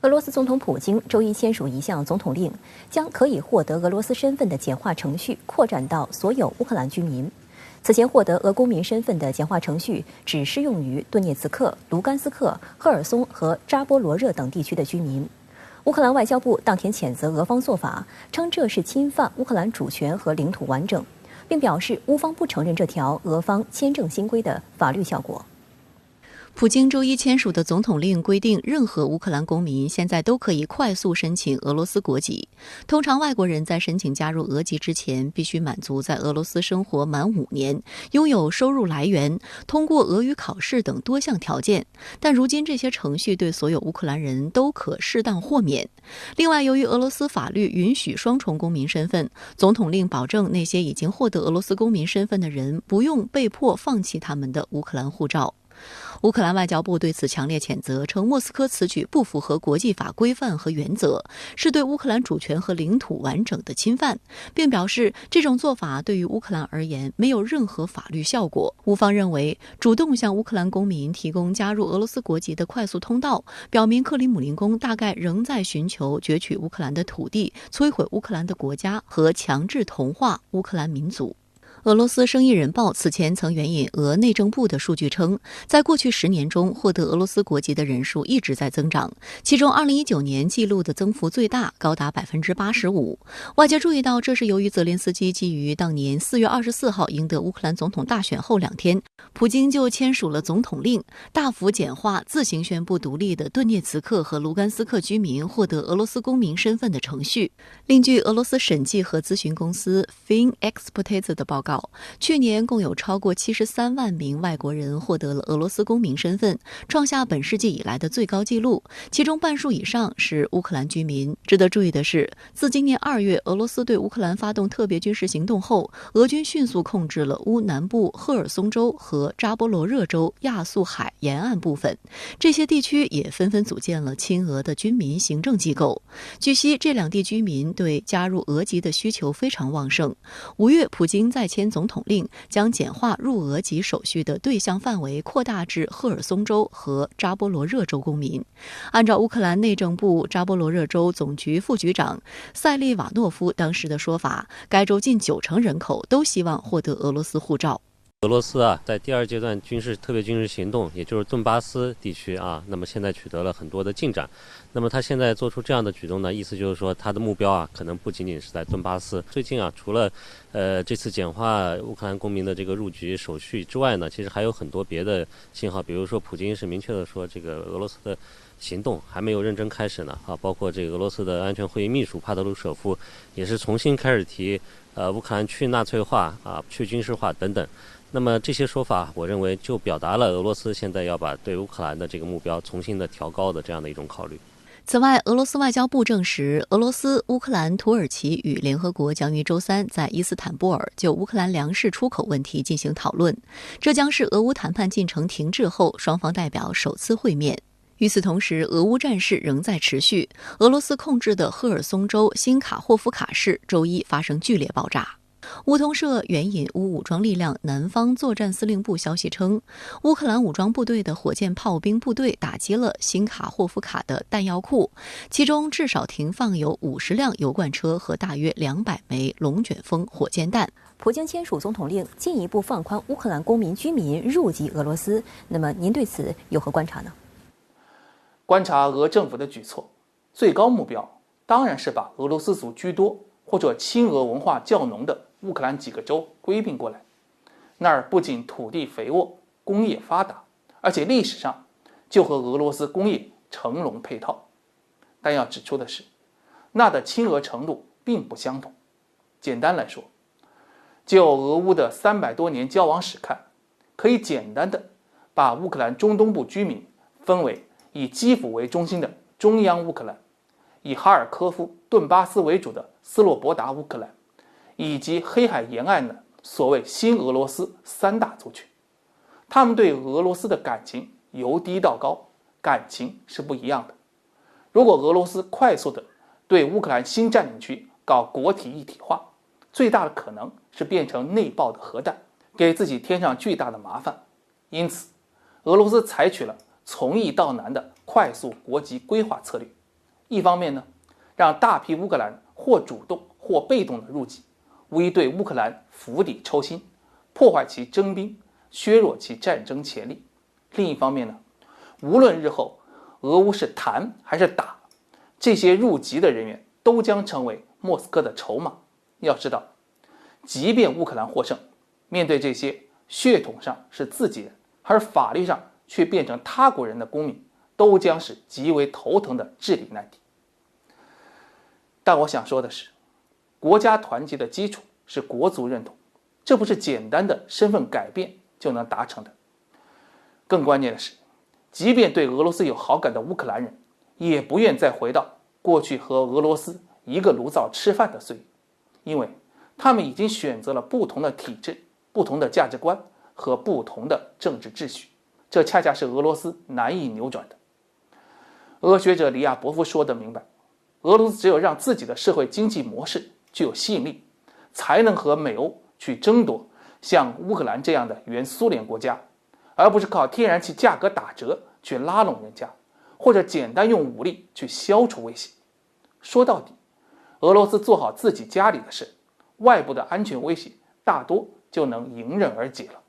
俄罗斯总统普京周一签署一项总统令，将可以获得俄罗斯身份的简化程序扩展到所有乌克兰居民。此前获得俄公民身份的简化程序只适用于顿涅茨克、卢甘斯克、赫尔松和扎波罗热等地区的居民。乌克兰外交部当天谴责俄方做法，称这是侵犯乌克兰主权和领土完整，并表示乌方不承认这条俄方签证新规的法律效果。普京周一签署的总统令规定，任何乌克兰公民现在都可以快速申请俄罗斯国籍。通常外国人在申请加入俄籍之前，必须满足在俄罗斯生活满5年、拥有收入来源、通过俄语考试等多项条件。但如今这些程序对所有乌克兰人都可适当豁免。另外，由于俄罗斯法律允许双重公民身份，总统令保证那些已经获得俄罗斯公民身份的人不用被迫放弃他们的乌克兰护照。乌克兰外交部对此强烈谴责，称莫斯科此举不符合国际法规范和原则，是对乌克兰主权和领土完整的侵犯，并表示这种做法对于乌克兰而言没有任何法律效果。乌方认为，主动向乌克兰公民提供加入俄罗斯国籍的快速通道，表明克里姆林宫大概仍在寻求攫取乌克兰的土地、摧毁乌克兰的国家和强制同化乌克兰民族。俄罗斯生意人报此前曾援引俄内政部的数据称，在过去10年中，获得俄罗斯国籍的人数一直在增长，其中2019年记录的增幅最大，高达85%。外界注意到，这是由于泽连斯基基于当年4月24号赢得乌克兰总统大选后2天，普京就签署了总统令，大幅简化自行宣布独立的顿涅茨克和卢甘斯克居民获得俄罗斯公民身份的程序。另据俄罗斯审计和咨询公司 FinExpertise 的报告，去年共有超过73万名外国人获得了俄罗斯公民身份，创下本世纪以来的最高纪录，其中半数以上是乌克兰居民。值得注意的是，自今年2月俄罗斯对乌克兰发动特别军事行动后，俄军迅速控制了乌南部赫尔松州和扎波罗热州亚速海沿岸部分，这些地区也纷纷组建了亲俄的军民行政机构。据悉，这2地居民对加入俄籍的需求非常旺盛。5月，普京再签总统令，将简化入俄籍手续的对象范围扩大至赫尔松州和扎波罗热州公民。按照乌克兰内政部扎波罗热州总局副局长塞利瓦诺夫当时的说法，该州近90%人口都希望获得俄罗斯护照。俄罗斯在第2阶段特别军事行动，也就是顿巴斯地区那么现在取得了很多的进展。那么他现在做出这样的举动呢，意思就是说他的目标可能不仅仅是在顿巴斯。最近除了这次简化乌克兰公民的这个入籍手续之外呢，其实还有很多别的信号，比如说普京是明确的说，这个俄罗斯的行动还没有认真开始呢包括这个俄罗斯的安全会议秘书帕特鲁舍夫也是重新开始提乌克兰去纳粹化去军事化等等。那么这些说法，我认为就表达了俄罗斯现在要把对乌克兰的这个目标重新的调高的这样的一种考虑。此外，俄罗斯外交部证实，俄罗斯、乌克兰、土耳其与联合国将于周3在伊斯坦布尔就乌克兰粮食出口问题进行讨论，这将是俄乌谈判进程停滞后双方代表首次会面。与此同时，俄乌战事仍在持续，俄罗斯控制的赫尔松州新卡霍夫卡市周一发生剧烈爆炸。乌通社援引乌武装力量南方作战司令部消息称，乌克兰武装部队的火箭炮兵部队打击了新卡霍夫卡的弹药库，其中至少停放有50辆油罐车和大约200枚龙卷风火箭弹。普京签署总统令，进一步放宽乌克兰公民居民入籍俄罗斯，那么您对此有何观察呢？观察俄政府的举措，最高目标当然是把俄罗斯族居多或者亲俄文化较浓的乌克兰几个州归并过来，那儿不仅土地肥沃、工业发达，而且历史上就和俄罗斯工业成龙配套。但要指出的是，那的亲俄程度并不相同。简单来说，就俄乌的300多年交往史看，可以简单的把乌克兰中东部居民分为以基辅为中心的中央乌克兰，以哈尔科夫、顿巴斯为主的斯洛伯达乌克兰，以及黑海沿岸的所谓新俄罗斯3大族群。他们对俄罗斯的感情由低到高，感情是不一样的。如果俄罗斯快速的对乌克兰新占领区搞国体一体化，最大的可能是变成内爆的核弹，给自己添上巨大的麻烦。因此，俄罗斯采取了从易到难的快速国籍规划策略，一方面呢，让大批乌克兰或主动或被动的入籍，无疑对乌克兰釜底抽薪，破坏其征兵，削弱其战争潜力。另一方面呢，无论日后俄乌是谈还是打，这些入籍的人员都将成为莫斯科的筹码。要知道，即便乌克兰获胜，面对这些血统上是自己人，而法律上却变成他国人的公民，都将是极为头疼的治理难题。但我想说的是，国家团结的基础是国族认同，这不是简单的身份改变就能达成的。更关键的是，即便对俄罗斯有好感的乌克兰人，也不愿再回到过去和俄罗斯一个炉灶吃饭的岁月，因为他们已经选择了不同的体制、不同的价值观和不同的政治秩序，这恰恰是俄罗斯难以扭转的。俄学者里亚伯夫说得明白，俄罗斯只有让自己的社会经济模式具有吸引力，才能和美欧去争夺像乌克兰这样的原苏联国家，而不是靠天然气价格打折去拉拢人家，或者简单用武力去消除威胁。说到底，俄罗斯做好自己家里的事，外部的安全威胁大多就能迎刃而解了。